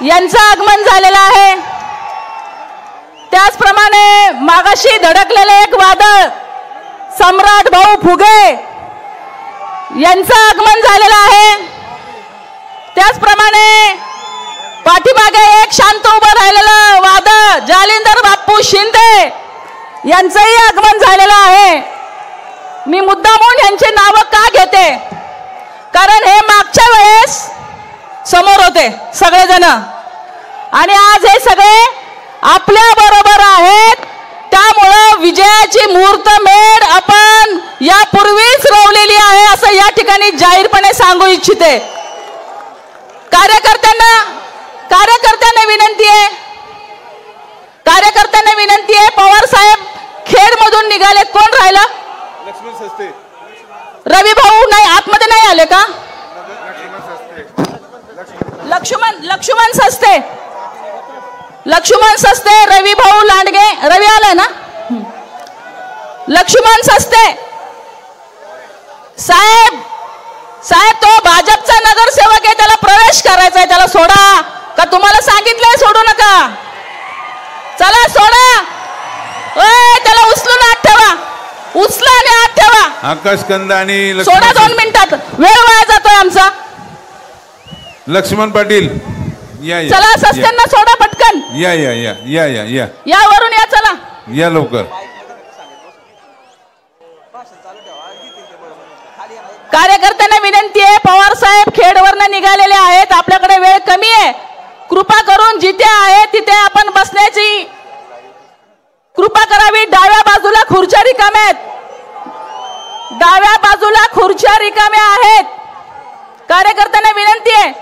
यांचं आगमन झालेलं आहे। त्याचप्रमाणे मागाशी धडकलेले एक वादळ सम्राट भाऊ फुगे यांचं आगमन झालेलं आहे। त्याचप्रमाणे पाठीमागे एक शांत उभं राहिलेलं वादळ जालिंदर बापू शिंदे यांचंही आगमन झालेलं आहे। मी मुद्दामून यांचे नाव का घेते, कारण हे मागच्या वेळेस समोर होते सगळेजण आणि आज हे सगळे आपल्या बरोबर आहेत। त्यामुळं विजयाची मुहूर्तमेढ आपण यापूर्वीच रोवलेली आहे असं या ठिकाणी जाहीरपणे सांगू इच्छिते। कार्यकर्त्यांना विनंती आहे पवार साहेब खेड मधून निघाले, कोण राहिला? लक्ष्मण सस्ते। रवी भाऊ नाही, आतमध्ये नाही आले का? लक्ष्मण सस्ते, रवी भाऊ लांडगे, रवी आलाय ना? लक्ष्मण सस्ते साहेब तो भाजपचा नगरसेवक आहे, त्याला प्रवेश करायचा आहे, त्याला सोडा का? तुम्हाला सांगितलंय सोडू नका, चला सोडा। त्याला उचलून आत ठेवा, उचला आणि आत ठेवा। आकाश कंद आणि सोडा 2 मिनिटात, वेळ वाया जातोय आमचा। लक्ष्मण पाटील या या, चला सस्त्यांना सोडा पटकन। या या या या या या या वरून या, चला या लवकर। कार्यकर्त्यांना विनंती आहे, पवार साहेब खेडवरनं निघालेले आहेत, आपल्याकडे वेळ कमी आहे, कृपा करून जिथे आहे तिथे आपण बसण्याची कृपा करावी। डाव्या बाजूला खुर्च्या रिकाम्या आहेत, डाव्या बाजूला खुर्च्या रिकाम्या आहेत। कार्यकर्त्यांना विनंती आहे,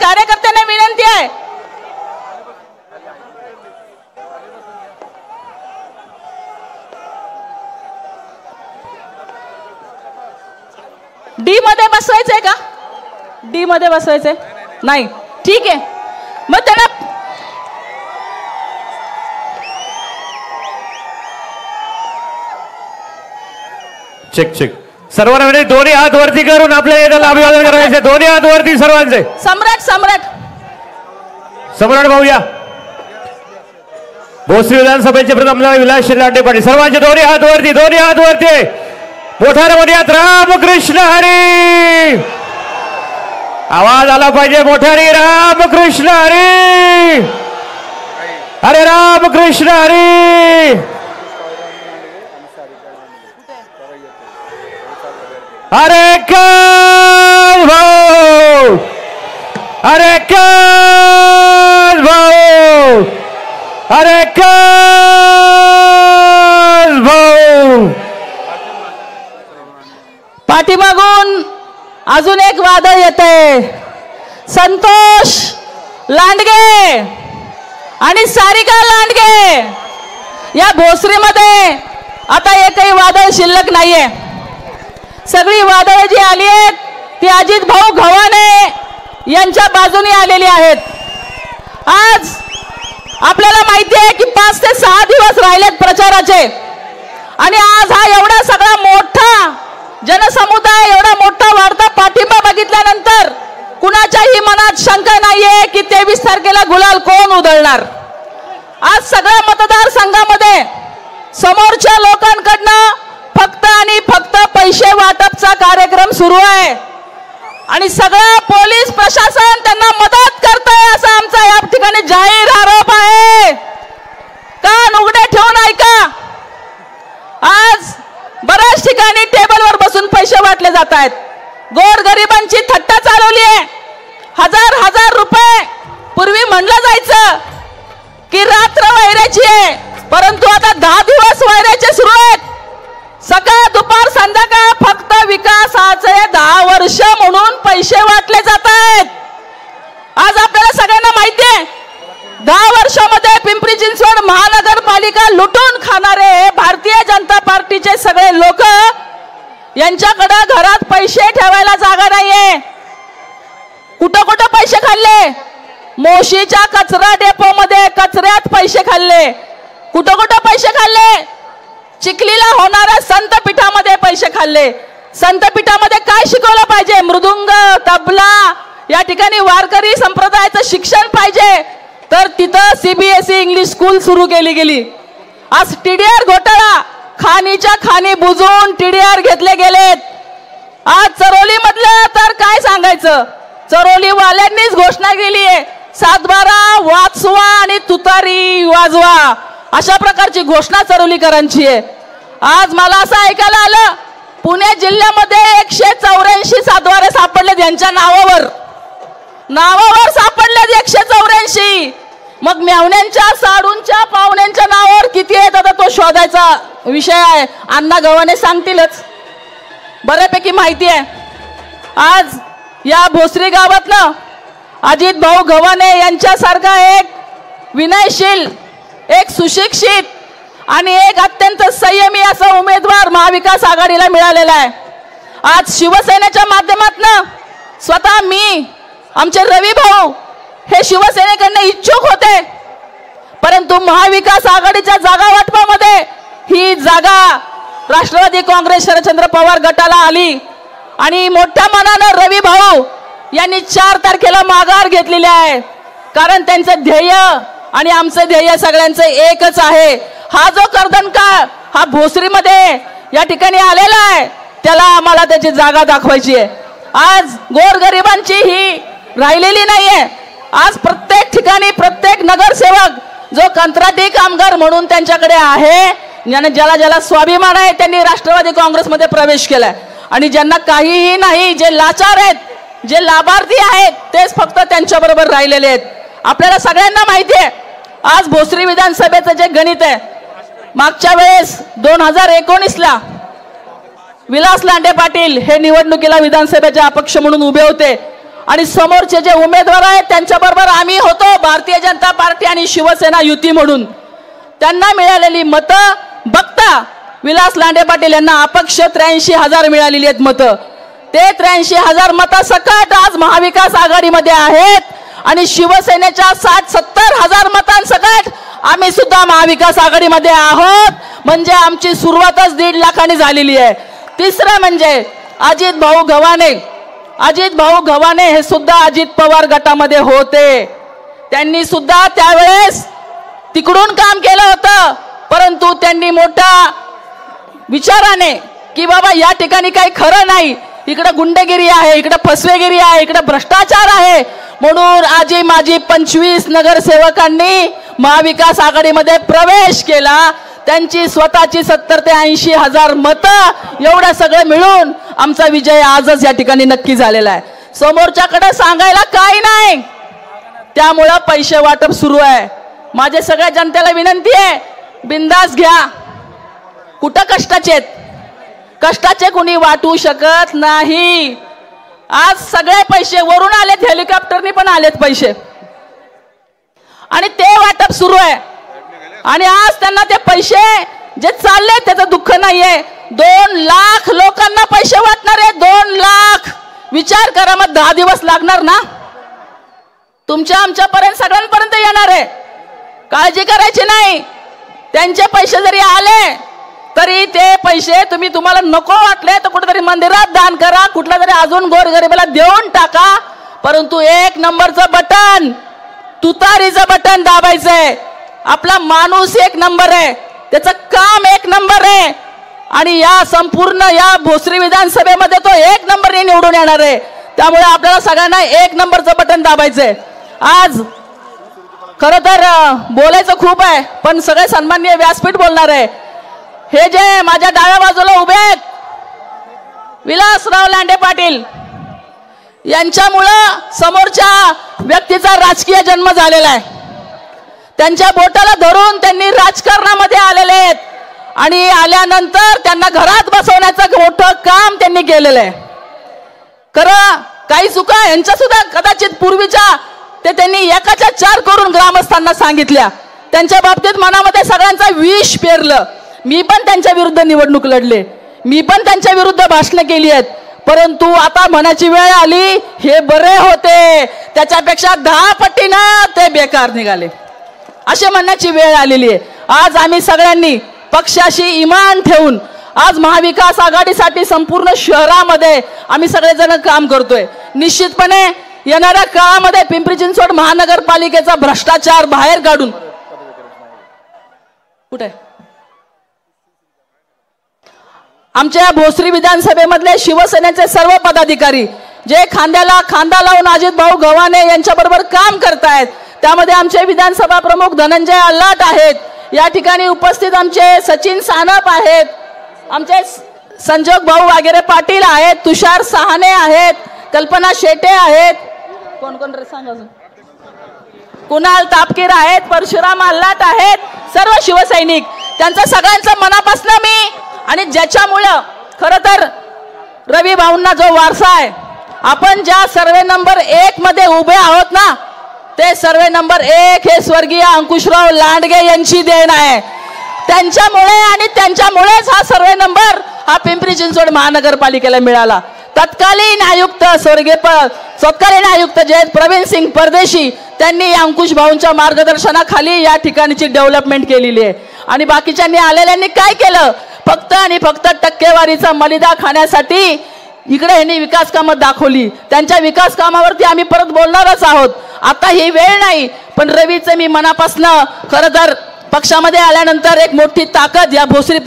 कार्यकर्त्यांना विनंती आहे। डी मध्ये बसवायचंय का? डी मध्ये बसवायचंय नाही, ठीक आहे मग त्यांना चेक सर्वांना दोन्ही हात वरती करून आपल्या येण्याला अभिवादन करायचे। दोन्ही हात वरती सर्वांचे। सम्राट भाऊ या। भोसरी विधानसभेचे प्रथम विलास लांडे पाटील, सर्वांचे दोन्ही हात वरती। मोठ्याने म्हणूयात रामकृष्ण हरी, आवाज आला पाहिजे मोठ्याने, रामकृष्ण हरी, अरे रामकृष्ण हरी। अरे काल भाऊ, अरे काल भाऊ, अरे काल भाऊ। पाठीमागून अजून एक वादळ येते, संतोष लांडगे आणि सारिका लांडगे। या भोसरीमध्ये आता एकही वादळ शिल्लक नाहीये, सगळी वादळ जी आली आहेत ती अजित भाऊ गव्हाणे यांच्या बाजूने आलेली आहेत। आज आपल्याला माहिती आहे की 5 ते 6 दिवस राहिलेत प्रचाराचे आणि आज हा एवढा सगळा मोठा जनसमुदाय, एवढा मोठा वाढता पाठिंबा बघितल्यानंतर कुणाच्याही मनात शंका नाहीये की 23 तारखेला गुलाल कोण उधळणार। आज सगळ्या मतदारसंघामध्ये समोरच्या लोकांकडनं फक्त आणि फक्त पैसे वाटपचा कार्यक्रम सुरू आहे आणि सगळं पोलीस प्रशासन त्यांना मदत करतंय असा आमचा या ठिकाणी जाहीर आरोप आहे। कान उघडे ठेवून ऐका, आज बऱ्याच ठिकाणी टेबलवर बसून पैसे वाटले जात आहेत, गोरगरिबांची थट्टा चालवली आहे। हजार रुपये पूर्वी म्हणलं जायचं की रात्र वैराची आहे, परंतु आता 10 दिवस वैराचे सुरू आहेत। सकाळ दुपार संध्याकाळ फक्त विकासाचे 10 वर्ष म्हणून पैसे वाटले जात आहेत। आज आपल्याला सगळ्यांना माहिती आहे 10 वर्षामध्ये पिंपरी चिंचवड महानगरपालिका लुटून खाणारे भारतीय जनता पार्टीचे सगळे लोक, यांच्याकडे घरात पैसे ठेवायला जागा नाहीये। कुठं पैसे खाल्ले? मोशीच्या कचरा डेपो मध्ये कचऱ्यात पैसे खाल्ले। कुठं पैसे खाल्ले? चिखलीला होणाऱ्या संतपीठामध्ये पैसे खाल्ले. संतपीठामध्ये काय शिकवलं पाहिजे? मृदुंग, तबला, या ठिकाणी वारकरी संप्रदायाचं शिक्षण पाहिजे, तर तिथं CBSE इंग्लिश स्कूल सुरू केली गेली. आज TDR घोटाळा, खाणीच्या खाणी बुजून TDR घेतले गेलेत. आज चरोली मधलं तर काय सांगायचं, चरोली वाल्यांनीच घोषणा केली आहे 7/12 वाचवा आणि तुतारी वाजवा, अशा प्रकारची घोषणा चरोलीकरांची आहे. आज मला असं ऐकायला आलं पुणे जिल्ह्यामध्ये 184 सातबारे सापडलेत यांच्या नावावर सापडलेत 184. मग मेवण्यांच्या, साडूंच्या, पाहुण्यांच्या नावावर किती आहेत आता तो शोधायचा विषय आहे. अण्णा गव्हाणे सांगतीलच, बऱ्यापैकी माहिती आहे. आज या भोसरी गावातनं अजित भाऊ गव्हाणे यांच्यासारखा एक विनयशील, एक सुशिक्षित आणि एक अत्यंत संयमी असा उमेदवार महाविकास आघाडीला मिळालेला आहे. आज शिवसेनेच्या माध्यमातून स्वतः मी, आमचे रवी भाऊ हे शिवसेनेकडनं इच्छुक होते, परंतु महाविकास आघाडीच्या जागा वाटपामध्ये ही जागा राष्ट्रवादी काँग्रेस शरदचंद्र पवार गटाला आली आणि मोठ्या मनानं रवी भाऊ यांनी 4 तारखेला माघार घेतलेली आहे. कारण त्यांचं ध्येय आणि आमचं ध्येय सगळ्यांचं एकच आहे. हा जो कर्दनकाळ हा भोसरीमध्ये या ठिकाणी आलेला आहे, त्याला आम्हाला त्याची जागा दाखवायची आहे. आज गोरगरिबांची ही राहिलेली नाहीये. आज प्रत्येक ठिकाणी प्रत्येक नगरसेवक जो कंत्राटी कामगार म्हणून त्यांच्याकडे आहे, ज्याला ज्याला स्वाभिमान आहे, त्यांनी राष्ट्रवादी काँग्रेसमध्ये प्रवेश केलाय. आणि ज्यांना काहीही नाही, जे लाचार आहेत, जे लाभार्थी आहेत, तेच फक्त त्यांच्या बरोबर राहिलेले आहेत. आपल्याला सगळ्यांना माहिती आहे आज भोसरी विधानसभेचं जे गणित आहे, मागच्या वेळेस 2019ला विलास लांडे पाटील हे निवडणुकीला विधानसभेचे अपक्ष म्हणून उभे होते आणि समोरचे जे उमेदवार आहेत त्यांच्याबरोबर आम्ही होतो, भारतीय जनता पार्टी आणि शिवसेना युती म्हणून. त्यांना मिळालेली मतं बघता विलास लांडे पाटील यांना अपक्ष 83,000 मिळालेली आहेत मतं. ते 83,000 मतासकट आज महाविकास आघाडीमध्ये आहेत आणि शिवसेनेच्या 60-70,000 मतांसकट आम्ही सुद्धा महाविकास आघाडीमध्ये आहोत. म्हणजे आमची सुरुवातच 1.5 लाखांनी झालेली आहे. तिसरं म्हणजे अजित भाऊ गव्हाणे हे सुद्धा अजित पवार गटामध्ये होते. त्यांनी सुद्धा त्यावेळेस तिकडून काम केलं होतं, परंतु त्यांनी मोठा विचाराने की बाबा या ठिकाणी काही खरं नाही, इकडे गुंडगिरी आहे, इकडे फसवेगिरी आहे, इकडे भ्रष्टाचार आहे, म्हणून आजी माजी 25 नगरसेवकांनी महाविकास आघाडीमध्ये प्रवेश केला. त्यांची स्वतःची 70 ते 80,000 मतं, एवढं सगळं मिळून आमचा विजय आजच या ठिकाणी नक्की झालेला आहे. समोरच्याकडे सांगायला काही नाही, त्यामुळं पैसे वाटप सुरू आहे. माझे सगळ्या जनतेला विनंती आहे, बिंदास घ्या. कुठं कष्टाचे कुणी वाटू शकत नाही. आज सगळे पैसे वरून आलेत, हेलिकॉप्टरनी पण आलेत पैसे आणि ते वाटप सुरू आहे. आणि आज त्यांना ते पैसे जे चालले त्याचं दुःख नाहीये. 2 लाख लोकांना पैसे वाटणार आहे. 2 लाख, विचार करा, मग 10 दिवस लागणार ना. तुमच्या आमच्यापर्यंत सगळ्यांपर्यंत येणार आहे, काळजी करायची नाही. त्यांचे पैसे जरी आले तरी ते पैसे तुम्हाला नको वाटले तर कुठेतरी मंदिरात दान करा, कुठल्या तरी अजून गोरगरिबाला देऊन टाका, परंतु 1 नंबरचं बटन, तुतारीचं बटन दाबायचंय. आपला माणूस 1 नंबर आहे, त्याचं काम 1 नंबर आहे आणि या संपूर्ण या भोसरी विधानसभेमध्ये तो 1 नंबरने निवडून येणार आहे. त्यामुळे आपल्याला सगळ्यांना 1 नंबरचं बटन दाबायचंय. आज खरं तर बोलायचं खूप आहे, पण सगळे सन्माननीय व्यासपीठ बोलणार आहे. हे जे माझ्या डाव्या बाजूला उभे आहेत विलासराव लांडे पाटील, यांच्यामुळं समोरच्या व्यक्तीचा राजकीय जन्म झालेला आहे. त्यांच्या बोटाला धरून त्यांनी राजकारणामध्ये आलेले आहेत आणि आल्यानंतर त्यांना घरात बसवण्याचं मोठं काम त्यांनी केलेलं आहे. खरं काही चुका यांच्या सुद्धा कदाचित पूर्वीच्या ते त्यांनी एकाच्या 4 करून ग्रामस्थांना सांगितल्या. त्यांच्या बाबतीत मनामध्ये सगळ्यांचा विष पेरलं. मी पण त्यांच्या विरुद्ध निवडणूक लढले, मी पण त्यांच्या विरुद्ध भाषणं केली आहेत, परंतु आता म्हणायची वेळ आली हे बरे होते, त्याच्यापेक्षा 10 पटीनं ते बेकार निघाले, असे म्हणण्याची वेळ आलेली आहे. आज आम्ही सगळ्यांनी पक्षाशी इमान ठेवून आज महाविकास आघाडीसाठी संपूर्ण शहरामध्ये आम्ही सगळेजण काम करतोय. निश्चितपणे येणाऱ्या काळामध्ये पिंपरी चिंचवड महानगरपालिकेचा भ्रष्टाचार बाहेर काढून कुठे आमच्या भोसरी विधानसभेमधले शिवसेनेचे सर्व पदाधिकारी जे खांद्याला खांदा लावून अजित भाऊ गव्हाणे यांच्याबरोबर काम करतायत, त्यामध्ये आमचे विधानसभा प्रमुख धनंजय अल्लाट आहेत, या ठिकाणी उपस्थित आमचे सचिन सानप आहेत, आमचे संजोग भाऊ वगैरे पाटील आहेत, तुषार सहाने आहेत, कल्पना शेटे आहेत, कोण कोण रे सांगा, कुणाल तापकीर आहेत, परशुराम अल्लाट आहेत, सर्व शिवसैनिक, त्यांचं सगळ्यांचं मनापासून मी आणि ज्याच्यामुळं खरं तर रवी भाऊंना जो वारसा आहे, आपण ज्या सर्वे नंबर 1 मध्ये उभे आहोत ना, ते सर्वे नंबर 1 हे स्वर्गीय अंकुशराव लांडगे यांची देण आहे. त्यांच्यामुळे आणि त्यांच्यामुळेच हा सर्वे नंबर हा पिंपरी चिंचवड महानगरपालिकेला मिळाला. तत्कालीन आयुक्त तत्कालीन आयुक्त जे प्रवीण सिंग परदेशी त्यांनी अंकुश भाऊंच्या मार्गदर्शनाखाली या ठिकाणची डेव्हलपमेंट केलेली आहे. आणि बाकीच्यांनी आलेल्यांनी काय केलं, फक्त आणि फक्त टक्केवारीचा मलिदा खाण्यासाठी इकडे यांनी विकास कामं दाखवली. त्यांच्या विकास कामावरती आम्ही परत बोलणारच आहोत. आता ही वेळ नाही, पण रवीचं मी मनापासनं खरं तर पक्षामध्ये आल्यानंतर एक मोठी ताकद या भोसरी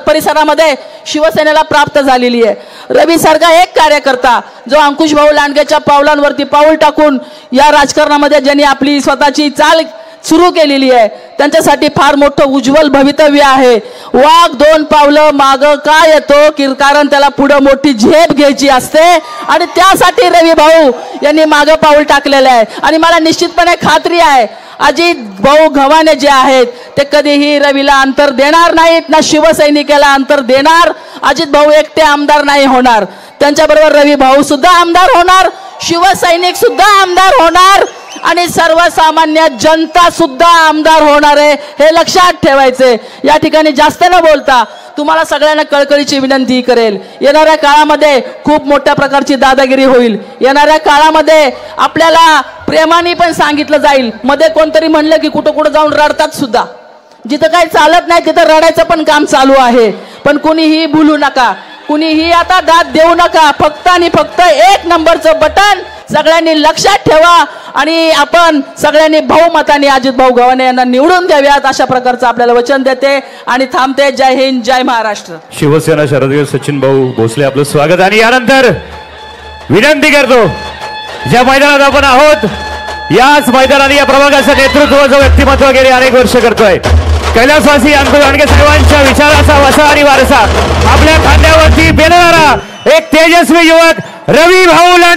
परिसरामध्ये शिवसेनेला प्राप्त झालेली आहे. रवी सारखा एक कार्यकर्ता जो अंकुश भाऊ लांडगेच्या पावलांवरती पाऊल टाकून या राजकारणामध्ये ज्यांनी आपली स्वतःची चाल सुरू केलेली आहे, त्यांच्यासाठी फार मोठं उज्ज्वल भवितव्य आहे. वाघ 2 पावलं माग का येतो, कारण त्याला पुढे मोठी झेप घ्यायची असते आणि त्यासाठी रवी भाऊ यांनी मागं पाऊल टाकलेलं आहे. आणि मला निश्चितपणे खात्री आहे अजित भाऊ गव्हाणे जे आहेत ते कधीही रवीला अंतर देणार नाहीत, ना शिवसैनिकाला अंतर देणार. अजित भाऊ एकटे आमदार नाही होणार, त्यांच्याबरोबर रवी भाऊ सुद्धा आमदार होणार, शिवसैनिक सुद्धा आमदार होणार आणि सर्वसामान्य जनता सुद्धा आमदार होणार आहे, हे लक्षात ठेवायचे. या ठिकाणी जास्त न बोलता तुम्हाला सगळ्यांना कळकळीची विनंती करेल, येणाऱ्या काळामध्ये खूप मोठ्या प्रकारची दादागिरी होईल. येणाऱ्या काळामध्ये आपल्याला प्रेमाने पण सांगितलं जाईल. मध्ये कोणतरी म्हणलं की कुठं कुठं जाऊन रडतात सुद्धा, जिथं काही चालत नाही तिथं रडायचं पण काम चालू आहे. पण कुणीही भूलू नका, कुणीही आता दाद देऊ नका. फक्त आणि फक्त 1 नंबरचं बटन सगळ्यांनी लक्षात ठेवा आणि आपण सगळ्यांनी बहुमताने अजित भाऊ गव्हाणे यांना निवडून द्याव्यात, अशा प्रकारचं आपल्याला वचन देते आणि थांबते. जय हिंद, जय महाराष्ट्र. शिवसेना शरदवीर सचिन भाऊ भोसले आपलं स्वागत. आणि यानंतर विनंती करतो, ज्या मैदानात आपण आहोत याच मैदानाने या प्रभागाचं नेतृत्वाचं व्यक्तिमत्व गेली अनेक वर्ष करतोय. कैलासवासी अंकुश लांडगे साहेबांच्या विचाराचा वसा आणि वारसा आपल्या खांद्यावरती पेलणारा एक तेजस्वी युवक रवी भाऊ लांडगे.